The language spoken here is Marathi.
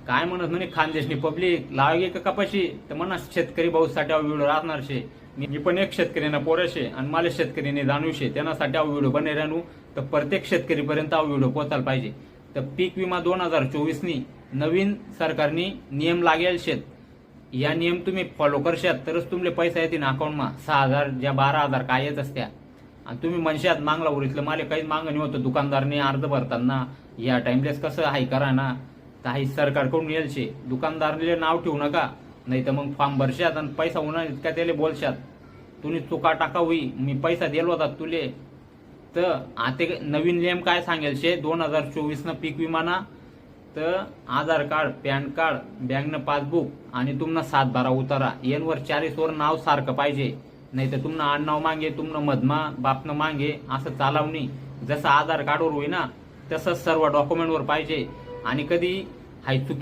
काय म्हणत म्हणे खानदेशनी पब्लिक लागे का कपाशी तर म्हणा शेतकरी भाऊसाठी व्हिडिओ राहणार शे. मी पण एक शेतकऱ्यांना पोराशे आणि मला शेतकऱ्यांनी जाणू शे त्यांनासाठी व्हिडिओ बने राहू. तर प्रत्येक शेतकरीपर्यंत व्हिडिओ पोहोचायला पाहिजे. तर पीक विमा 2024नी नवीन सरकारनी नियम लागेल शेत. या नियम तुम्ही फॉलो करशात तरच तुमले पैसा येतील अकाउंटमा. 6,000 ज्या 12,000 काय येत असत्या. आणि तुम्ही म्हणशात मागला उरितलं मला काहीच मागणी होतं दुकानदारने अर्ज भरताना या टाइमलेस कसं हाय करा ना. काही सरकारकडून येईल शे. दुकानदारले नाव ठेवू नका नाही तर मग फॉर्म भरशात आणि पैसा होणार इतका त्याला बोलशात तुम्ही चुका टाका होई मी पैसा दिलो होता तुले. तर आता नवीन नियम काय सांगेल शे 2024 पीक विमाना. तर आधार कार्ड पॅन कार्ड बँकनं पासबुक आणि तुमनं 7/12 उतारा यांवर 40वर नाव सारखं पाहिजे. नाही तर तुमनं आडनाव मागे तुमनं मधमा बापनं मागे असं चालवणी. जसं आधार कार्डवर होई ना तसंच सर्व डॉक्युमेंटवर पाहिजे. आणि कधी हाय